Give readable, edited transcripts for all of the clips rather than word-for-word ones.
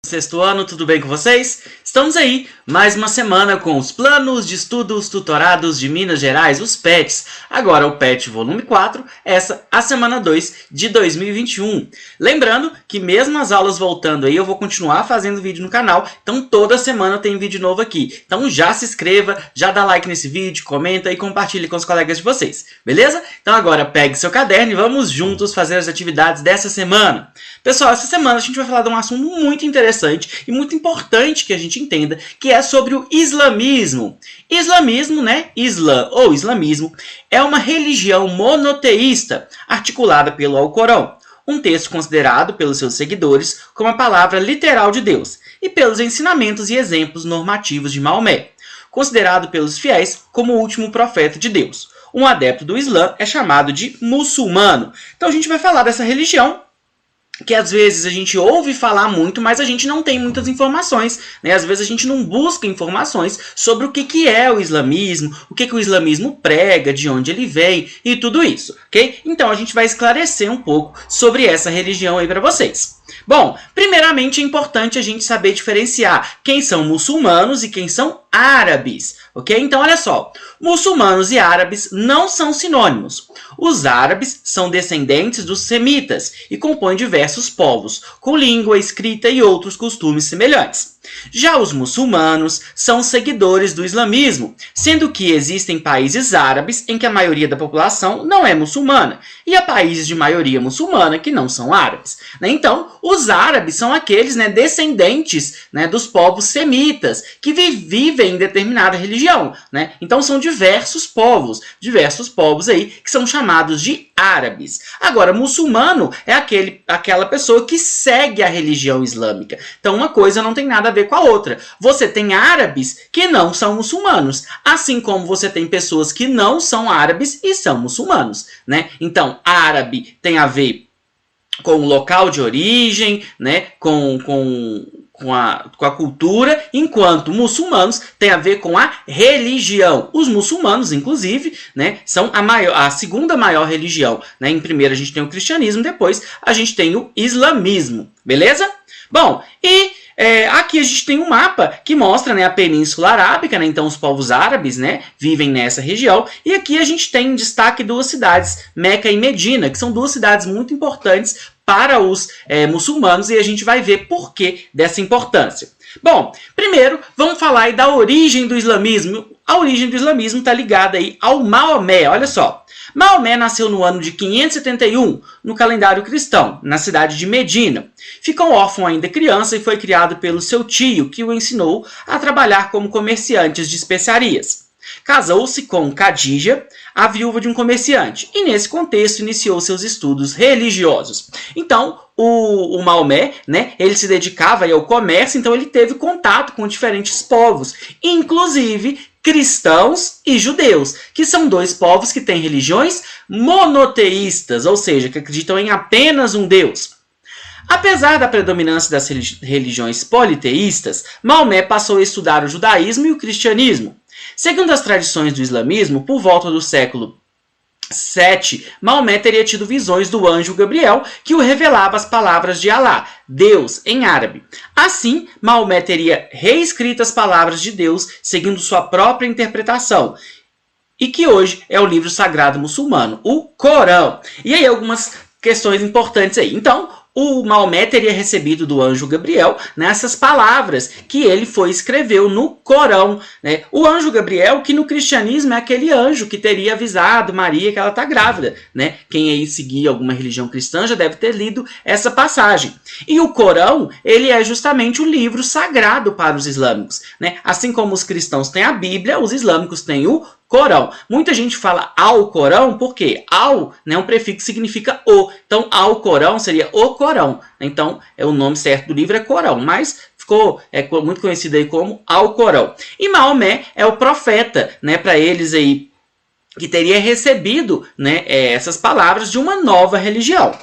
Sexto ano, tudo bem com vocês? Estamos aí, mais uma semana com os Planos de Estudos Tutorados de Minas Gerais, os PETs. Agora o PET volume 4, essa a semana 2 de 2021. Lembrando que mesmo as aulas voltando aí, eu vou continuar fazendo vídeo no canal, então toda semana tem vídeo novo aqui. Então já se inscreva, já dá like nesse vídeo, comenta e compartilhe com os colegas de vocês, beleza? Então agora pegue seu caderno e vamos juntos fazer as atividades dessa semana. Pessoal, essa semana a gente vai falar de um assunto muito interessante e muito importante que a gente entenda, que é sobre o islamismo. Islamismo, né? Islã ou islamismo é uma religião monoteísta articulada pelo Alcorão, um texto considerado pelos seus seguidores como a palavra literal de Deus e pelos ensinamentos e exemplos normativos de Maomé, considerado pelos fiéis como o último profeta de Deus. Um adepto do Islã é chamado de muçulmano. Então a gente vai falar dessa religião que às vezes a gente ouve falar muito, mas a gente não tem muitas informações, né? Às vezes a gente não busca informações sobre o que é o islamismo, o que o islamismo prega, de onde ele vem e tudo isso, ok? Então a gente vai esclarecer um pouco sobre essa religião aí para vocês. Bom, primeiramente é importante a gente saber diferenciar quem são muçulmanos e quem são árabes, ok? Então olha só, muçulmanos e árabes não são sinônimos. Os árabes são descendentes dos semitas e compõem diversos povos, com língua, escrita e outros costumes semelhantes. Já os muçulmanos são seguidores do islamismo, sendo que existem países árabes em que a maioria da população não é muçulmana, e há países de maioria muçulmana que não são árabes. Então, os árabes são aqueles descendentes dos povos semitas, que vivem em determinada religião. Então, são diversos povos aí que são chamados de árabes. Agora, muçulmano é aquela pessoa que segue a religião islâmica. Então, uma coisa não tem nada a ver com a outra. Você tem árabes que não são muçulmanos, assim como você tem pessoas que não são árabes e são muçulmanos, Então, árabe tem a ver com o local de origem, com a cultura, enquanto muçulmanos tem a ver com a religião. Os muçulmanos, inclusive, são a segunda maior religião. Em primeiro a gente tem o cristianismo, depois a gente tem o islamismo, beleza? Bom, e aqui a gente tem um mapa que mostra a Península Arábica, então os povos árabes vivem nessa região, e aqui a gente tem em destaque duas cidades, Meca e Medina, que são duas cidades muito importantes para os muçulmanos, e a gente vai ver por que dessa importância. Bom, primeiro vamos falar aí da origem do islamismo. A origem do islamismo está ligada aí ao Maomé, olha só. Maomé nasceu no ano de 571, no calendário cristão, na cidade de Medina. Ficou órfão ainda criança e foi criado pelo seu tio, que o ensinou a trabalhar como comerciante de especiarias. Casou-se com Khadija, a viúva de um comerciante, e nesse contexto iniciou seus estudos religiosos. Então, o Maomé, ele se dedicava aí ao comércio, então ele teve contato com diferentes povos, inclusive cristãos e judeus, que são dois povos que têm religiões monoteístas, ou seja, que acreditam em apenas um Deus. Apesar da predominância das religiões politeístas, Maomé passou a estudar o judaísmo e o cristianismo. Segundo as tradições do islamismo, por volta do século VII, Maomé teria tido visões do anjo Gabriel, que o revelava as palavras de Alá, Deus, em árabe. Assim, Maomé teria reescrito as palavras de Deus, seguindo sua própria interpretação, e que hoje é o livro sagrado muçulmano, o Corão. E aí algumas questões importantes aí. Então, o Maomé teria recebido do anjo Gabriel essas palavras que ele escreveu no Corão. O anjo Gabriel, que no cristianismo é aquele anjo que teria avisado Maria que ela está grávida. Quem aí seguia alguma religião cristã já deve ter lido essa passagem. E o Corão, ele é justamente o livro sagrado para os islâmicos. Assim como os cristãos têm a Bíblia, os islâmicos têm o Corão. Muita gente fala ao Corão porque ao, um prefixo significa o. Então, ao Corão seria o Corão. Então, o nome certo do livro é Corão, mas ficou muito conhecido aí como ao Corão. E Maomé é o profeta, para eles aí, que teria recebido essas palavras de uma nova religião.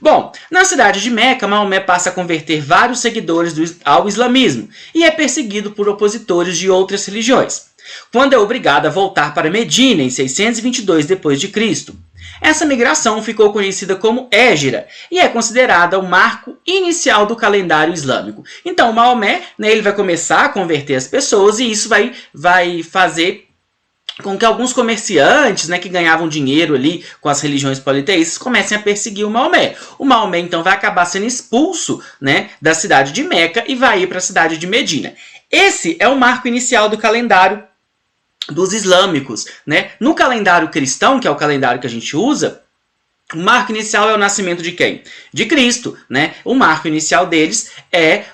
Bom, na cidade de Meca, Maomé passa a converter vários seguidores ao islamismo e é perseguido por opositores de outras religiões, quando é obrigado a voltar para Medina em 622 d.C. Essa migração ficou conhecida como Hégira e é considerada o marco inicial do calendário islâmico. Então, Maomé, né, ele vai começar a converter as pessoas e isso vai fazer com que alguns comerciantes, né, que ganhavam dinheiro ali com as religiões politeístas comecem a perseguir o Maomé. O Maomé, então, vai acabar sendo expulso, né, da cidade de Meca e vai ir para a cidade de Medina. Esse é o marco inicial do calendário dos islâmicos, né? No calendário cristão, que é o calendário que a gente usa, o marco inicial é o nascimento de quem? De Cristo, né? O marco inicial deles é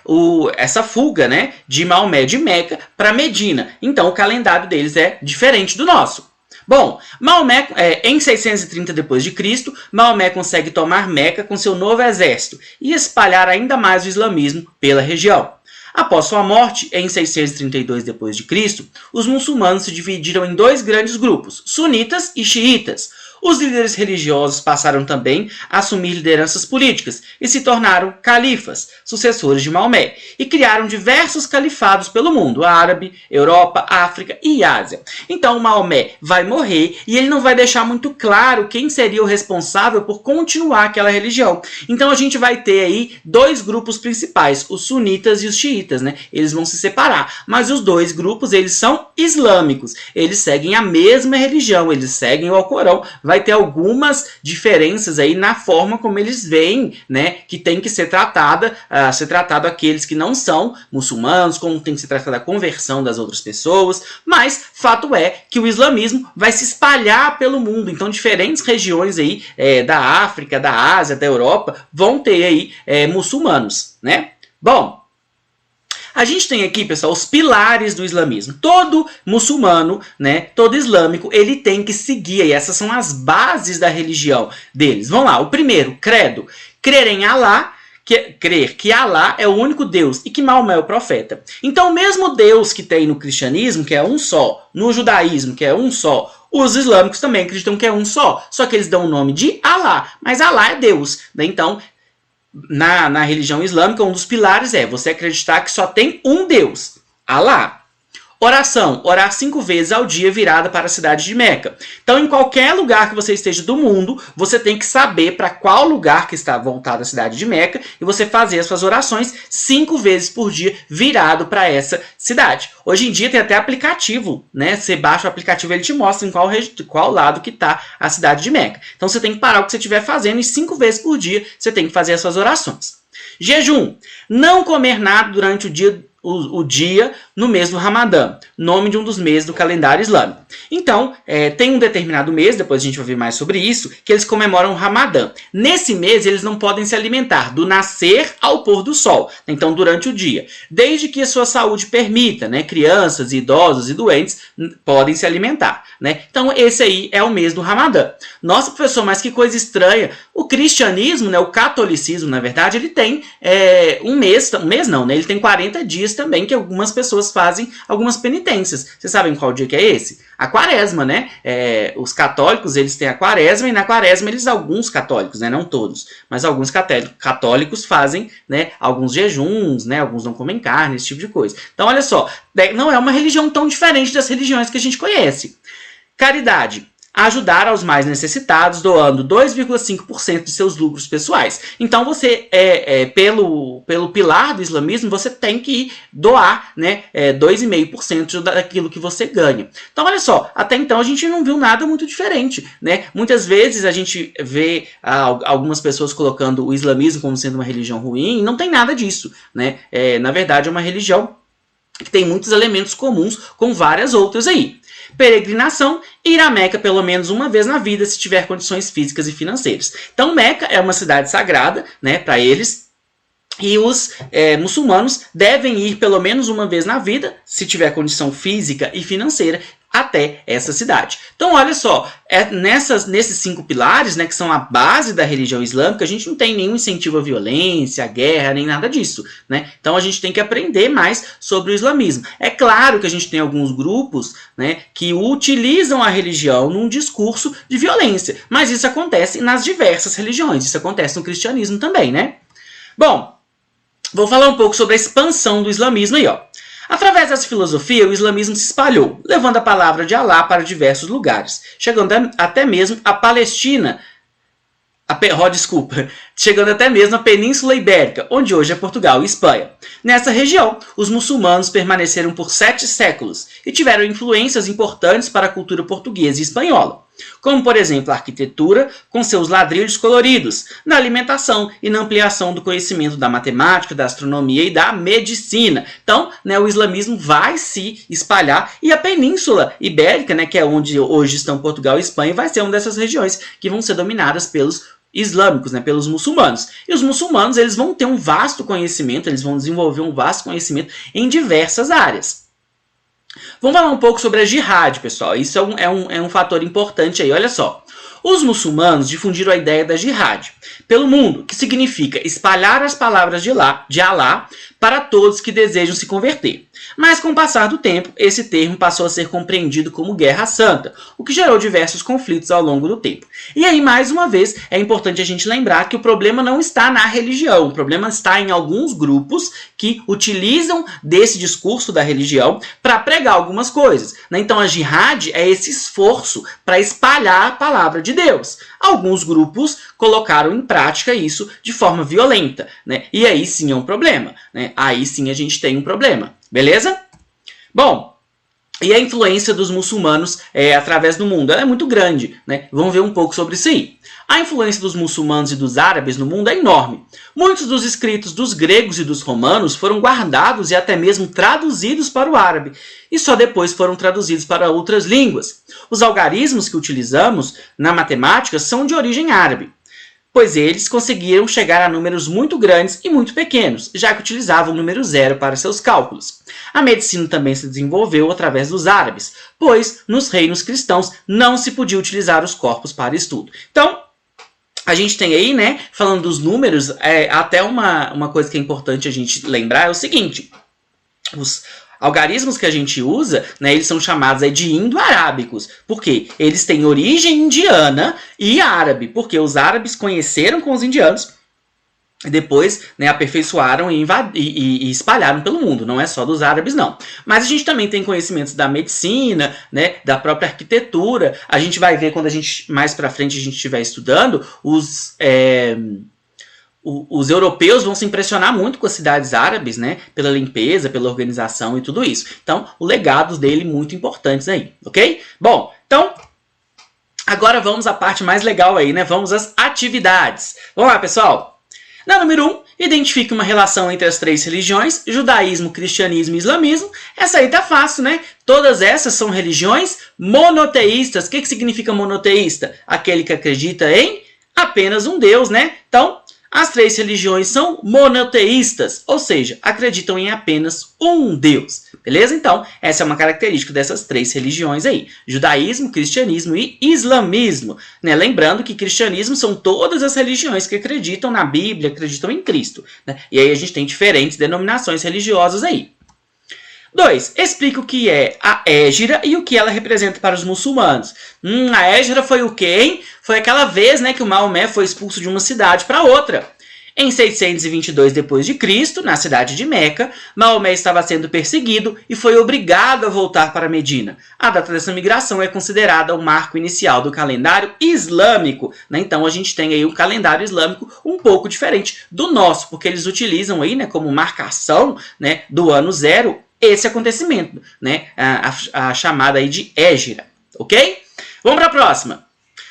essa fuga, né, de Maomé de Meca para Medina. Então o calendário deles é diferente do nosso. Bom, Maomé, em 630 d.C., Maomé consegue tomar Meca com seu novo exército e espalhar ainda mais o islamismo pela região. Após sua morte, em 632 d.C., os muçulmanos se dividiram em dois grandes grupos, sunitas e xiitas. Os líderes religiosos passaram também a assumir lideranças políticas e se tornaram califas, sucessores de Maomé, e criaram diversos califados pelo mundo, árabe, Europa, África e Ásia. Então Maomé vai morrer e ele não vai deixar muito claro quem seria o responsável por continuar aquela religião. Então a gente vai ter aí dois grupos principais, os sunitas e os xiitas, né? Eles vão se separar, mas os dois grupos eles são islâmicos, eles seguem a mesma religião, eles seguem o Alcorão. Vai ter algumas diferenças aí na forma como eles veem, né, que tem que ser tratado aqueles que não são muçulmanos, como tem que ser tratada a conversão das outras pessoas, mas fato é que o islamismo vai se espalhar pelo mundo, então diferentes regiões aí da África, da Ásia, da Europa vão ter aí muçulmanos, né? Bom, a gente tem aqui, pessoal, os pilares do islamismo. Todo muçulmano, né, todo islâmico, ele tem que seguir, e essas são as bases da religião deles. Vamos lá, o primeiro, credo. Crer em Alá, crer que Alá é o único Deus e que Maomé é o profeta. Então, o mesmo Deus que tem no cristianismo, que é um só, no judaísmo, que é um só, os islâmicos também acreditam que é um só que eles dão o nome de Alá, mas Alá é Deus, né? Então, na religião islâmica, um dos pilares é você acreditar que só tem um Deus, Alá. Oração, orar 5 vezes ao dia virada para a cidade de Meca. Então, em qualquer lugar que você esteja do mundo, você tem que saber para qual lugar que está voltada a cidade de Meca e você fazer as suas orações 5 vezes por dia virado para essa cidade. Hoje em dia tem até aplicativo, né? Você baixa o aplicativo e ele te mostra em qual lado que está a cidade de Meca. Então, você tem que parar o que você estiver fazendo e 5 vezes por dia você tem que fazer as suas orações. Jejum, não comer nada durante o dia no mês do Ramadã, nome de um dos meses do calendário islâmico. Então, tem um determinado mês, depois a gente vai ver mais sobre isso, que eles comemoram o Ramadã. Nesse mês, eles não podem se alimentar do nascer ao pôr do sol, então durante o dia, desde que a sua saúde permita, né? Crianças, idosos e doentes podem se alimentar, né? Então, esse aí é o mês do Ramadã. Nossa, professor, mas que coisa estranha. O cristianismo, né? O catolicismo, na verdade, ele tem um mês não, né? Ele tem 40 dias também que algumas pessoas fazem algumas penitências. Vocês sabem qual dia que é esse? A quaresma, né? Os católicos, eles têm a quaresma e na quaresma alguns católicos, né? Não todos, mas alguns católicos fazem, né, alguns jejuns, né? Alguns não comem carne, esse tipo de coisa. Então, olha só, não é uma religião tão diferente das religiões que a gente conhece. Caridade. Ajudar aos mais necessitados, doando 2,5% de seus lucros pessoais. Então, você, pelo pilar do islamismo, você tem que doar, né, 2,5% daquilo que você ganha. Então, olha só, até então a gente não viu nada muito diferente, né? Muitas vezes a gente vê algumas pessoas colocando o islamismo como sendo uma religião ruim, e não tem nada disso, né? Na verdade, é uma religião que tem muitos elementos comuns com várias outras aí. Peregrinação, ir a Meca pelo menos uma vez na vida se tiver condições físicas e financeiras. Então Meca é uma cidade sagrada, né, para eles, e os muçulmanos devem ir pelo menos uma vez na vida, se tiver condição física e financeira, até essa cidade. Então, olha só, nesses 5 pilares, né, que são a base da religião islâmica, a gente não tem nenhum incentivo à violência, à guerra, nem nada disso, né? Então, a gente tem que aprender mais sobre o islamismo. É claro que a gente tem alguns grupos, né, que utilizam a religião num discurso de violência, mas isso acontece nas diversas religiões, isso acontece no cristianismo também, né? Bom, vou falar um pouco sobre a expansão do islamismo aí, ó. Através dessa filosofia, o islamismo se espalhou, levando a palavra de Alá para diversos lugares, chegando até mesmo à Palestina, chegando até mesmo à Península Ibérica, onde hoje é Portugal e Espanha. Nessa região, os muçulmanos permaneceram por 7 séculos e tiveram influências importantes para a cultura portuguesa e espanhola, como, por exemplo, a arquitetura com seus ladrilhos coloridos, na alimentação e na ampliação do conhecimento da matemática, da astronomia e da medicina. Então, o islamismo vai se espalhar e a Península Ibérica, que é onde hoje estão Portugal e Espanha, vai ser uma dessas regiões que vão ser dominadas pelos islâmicos, pelos muçulmanos. E os muçulmanos eles vão ter um vasto conhecimento, eles vão desenvolver um vasto conhecimento em diversas áreas. Vamos falar um pouco sobre a jihad, pessoal. Isso é um fator importante aí, olha só. Os muçulmanos difundiram a ideia da jihad pelo mundo, que significa espalhar as palavras de Alá para todos que desejam se converter. Mas com o passar do tempo, esse termo passou a ser compreendido como guerra santa, o que gerou diversos conflitos ao longo do tempo. E aí, mais uma vez, é importante a gente lembrar que o problema não está na religião, o problema está em alguns grupos que utilizam desse discurso da religião para pregar algumas coisas. Então a jihad é esse esforço para espalhar a palavra de Deus. Alguns grupos colocaram em prática isso de forma violenta, E aí sim é um problema, Aí sim a gente tem um problema, beleza? Bom, e a influência dos muçulmanos através do mundo ela é muito grande, Vamos ver um pouco sobre isso aí. A influência dos muçulmanos e dos árabes no mundo é enorme. Muitos dos escritos dos gregos e dos romanos foram guardados e até mesmo traduzidos para o árabe, e só depois foram traduzidos para outras línguas. Os algarismos que utilizamos na matemática são de origem árabe, pois eles conseguiram chegar a números muito grandes e muito pequenos, já que utilizavam o número 0 para seus cálculos. A medicina também se desenvolveu através dos árabes, pois nos reinos cristãos não se podia utilizar os corpos para estudo. Então, a gente tem aí, falando dos números, até uma coisa que é importante a gente lembrar é o seguinte: os algarismos que a gente usa, eles são chamados de indo-arábicos. Por quê? Eles têm origem indiana e árabe, porque os árabes conheceram com os indianos e depois aperfeiçoaram e espalharam pelo mundo. Não é só dos árabes, não. Mas a gente também tem conhecimentos da medicina, da própria arquitetura. A gente vai ver quando mais pra frente a gente estiver estudando, os europeus vão se impressionar muito com as cidades árabes, pela limpeza, pela organização e tudo isso. Então, o legado dele muito importantes aí, ok? Bom, então, agora vamos à parte mais legal aí, Vamos às atividades. Vamos lá, pessoal? Na número 1, identifique uma relação entre as 3 religiões, judaísmo, cristianismo e islamismo. Essa aí tá fácil, Todas essas são religiões monoteístas. O que significa monoteísta? Aquele que acredita em apenas um Deus, Então, as 3 religiões são monoteístas, ou seja, acreditam em apenas um Deus. Beleza? Então, essa é uma característica dessas 3 religiões aí. Judaísmo, cristianismo e islamismo. Lembrando que cristianismo são todas as religiões que acreditam na Bíblia, acreditam em Cristo. E aí a gente tem diferentes denominações religiosas aí. 2. Explica o que é a Hégira e o que ela representa para os muçulmanos. A Hégira foi o quê, hein? Foi aquela vez que o Maomé foi expulso de uma cidade para outra. Em 622 d.C., na cidade de Meca, Maomé estava sendo perseguido e foi obrigado a voltar para Medina. A data dessa migração é considerada o marco inicial do calendário islâmico. Então a gente tem aí um calendário islâmico um pouco diferente do nosso, porque eles utilizam aí como marcação do ano 0 esse acontecimento, a chamada aí de Hégira, ok? Vamos para a próxima.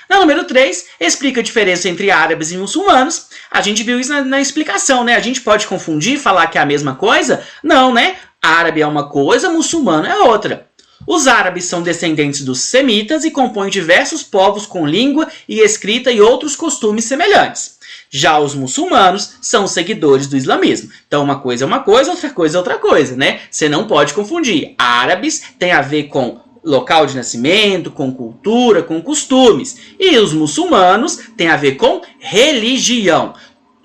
Na número 3, explica a diferença entre árabes e muçulmanos. A gente viu isso na explicação, A gente pode confundir, falar que é a mesma coisa? Não, Árabe é uma coisa, muçulmano é outra. Os árabes são descendentes dos semitas e compõem diversos povos com língua e escrita e outros costumes semelhantes. Já os muçulmanos são seguidores do islamismo. Então uma coisa é uma coisa, outra coisa é outra coisa, Você não pode confundir. Árabes tem a ver com local de nascimento, com cultura, com costumes. E os muçulmanos tem a ver com religião.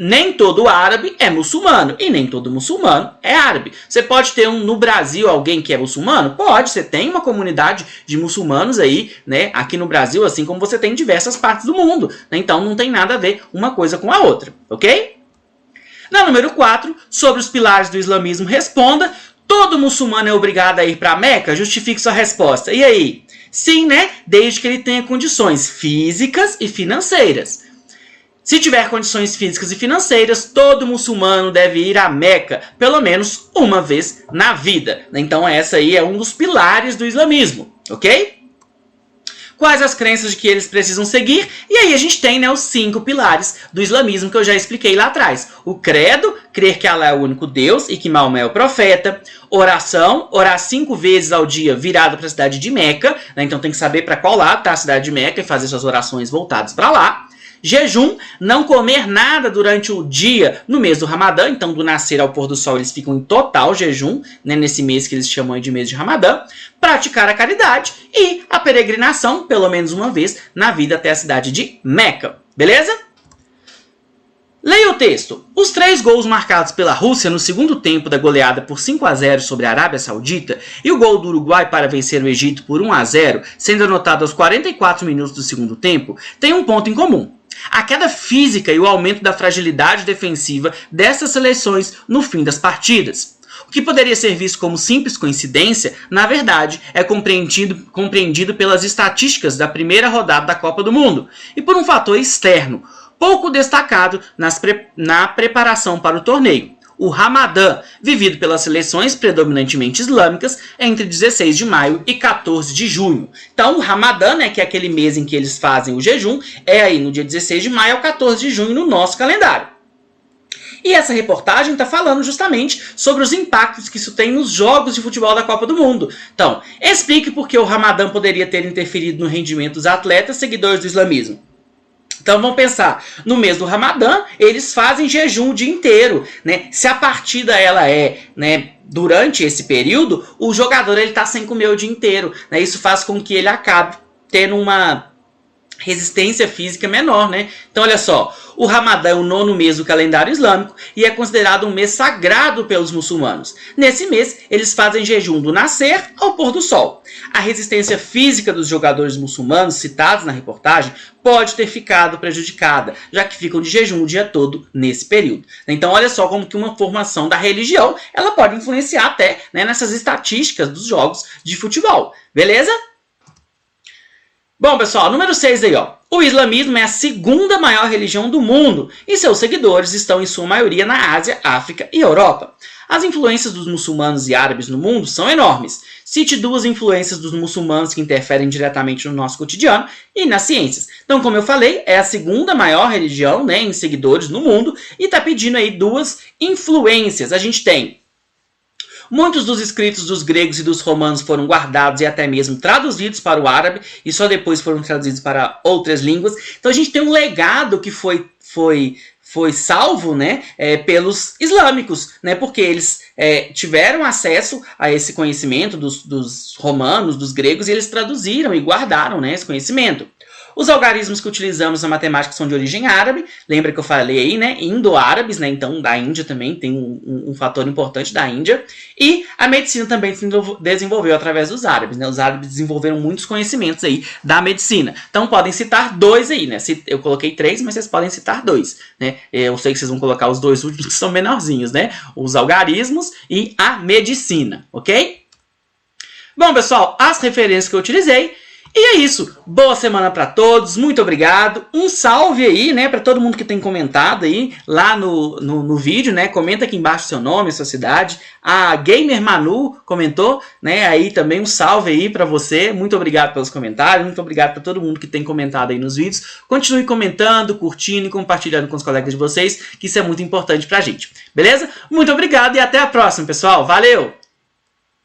Nem todo árabe é muçulmano e nem todo muçulmano é árabe. Você pode ter no Brasil alguém que é muçulmano? Pode, você tem uma comunidade de muçulmanos aí, aqui no Brasil, assim como você tem em diversas partes do mundo. Então não tem nada a ver uma coisa com a outra, ok? Na número 4, sobre os pilares do islamismo, responda todo muçulmano é obrigado a ir para Meca? Justifique sua resposta. E aí? Sim, né? Desde que ele tenha condições físicas e financeiras. Se tiver condições físicas e financeiras, todo muçulmano deve ir a Meca pelo menos uma vez na vida. Então essa aí é um dos pilares do islamismo, ok? Quais as crenças de que eles precisam seguir? E aí a gente tem, né, os 5 pilares do islamismo que eu já expliquei lá atrás. O credo, crer que Allah é o único Deus e que Maomé é o profeta. Oração, orar 5 vezes ao dia virado para a cidade de Meca. Né? Então tem que saber para qual lado está a cidade de Meca e fazer suas orações voltadas para lá. Jejum, não comer nada durante o dia no mês do Ramadã, então do nascer ao pôr do sol eles ficam em total jejum, né, nesse mês que eles chamam de mês de Ramadã. Praticar a caridade e a peregrinação, pelo menos uma vez na vida até a cidade de Meca, beleza? Leia o texto. Os 3 gols marcados pela Rússia no segundo tempo da goleada por 5-0 sobre a Arábia Saudita e o gol do Uruguai para vencer o Egito por 1-0, sendo anotado aos 44 minutos do segundo tempo, têm um ponto em comum. A queda física e o aumento da fragilidade defensiva dessas seleções no fim das partidas. O que poderia ser visto como simples coincidência, na verdade, é compreendido pelas estatísticas da primeira rodada da Copa do Mundo e por um fator externo, pouco destacado na preparação para o torneio. O Ramadã, vivido pelas seleções predominantemente islâmicas entre 16 de maio e 14 de junho. Então, o Ramadã, né, que é aquele mês em que eles fazem o jejum, é aí no dia 16 de maio ao 14 de junho no nosso calendário. E essa reportagem está falando justamente sobre os impactos que isso tem nos jogos de futebol da Copa do Mundo. Então, explique por que o Ramadã poderia ter interferido no rendimento dos atletas seguidores do islamismo. Então vamos pensar, no mês do Ramadã, eles fazem jejum o dia inteiro, né? Se a partida ela é, né, durante esse período, o jogador ele tá sem comer o dia inteiro, né? Isso faz com que ele acabe tendo uma resistência física menor, né? Então olha só, o Ramadã é o 9º mês do calendário islâmico e é considerado um mês sagrado pelos muçulmanos. Nesse mês, eles fazem jejum do nascer ao pôr do sol. A resistência física dos jogadores muçulmanos citados na reportagem pode ter ficado prejudicada, já que ficam de jejum o dia todo nesse período. Então olha só como que uma formação da religião ela pode influenciar até, né, nessas estatísticas dos jogos de futebol. Beleza? Bom, pessoal, número 6 aí, ó. O islamismo é a 2ª maior religião do mundo e seus seguidores estão em sua maioria na Ásia, África e Europa. As influências dos muçulmanos e árabes no mundo são enormes. Cite 2 influências dos muçulmanos que interferem diretamente no nosso cotidiano e nas ciências. Então, como eu falei, é a 2ª maior religião, né, em seguidores no mundo e está pedindo aí 2 influências. A gente tem muitos dos escritos dos gregos e dos romanos foram guardados e até mesmo traduzidos para o árabe e só depois foram traduzidos para outras línguas. Então a gente tem um legado que foi salvo, né, pelos islâmicos, né, porque eles tiveram acesso a esse conhecimento dos romanos, dos gregos, e eles traduziram e guardaram, né, esse conhecimento. Os algarismos que utilizamos na matemática são de origem árabe, lembra que eu falei aí, né, indo-árabes, né, então da Índia também tem um fator importante da Índia, e a medicina também se desenvolveu através dos árabes, né, os árabes desenvolveram muitos conhecimentos aí da medicina, então podem citar 2 aí, né, eu coloquei 3, mas vocês podem citar 2, né, eu sei que vocês vão colocar os 2 últimos que são menorzinhos, né, os algarismos e a medicina, ok? Bom, pessoal, as referências que eu utilizei. E é isso, boa semana para todos, muito obrigado, um salve aí, né, para todo mundo que tem comentado aí lá no vídeo, né, comenta aqui embaixo seu nome, sua cidade, a Gamer Manu comentou, né, aí também um salve aí para você, muito obrigado pelos comentários, muito obrigado para todo mundo que tem comentado aí nos vídeos, continue comentando, curtindo e compartilhando com os colegas de vocês, que isso é muito importante pra gente, beleza? Muito obrigado e até a próxima, pessoal, valeu!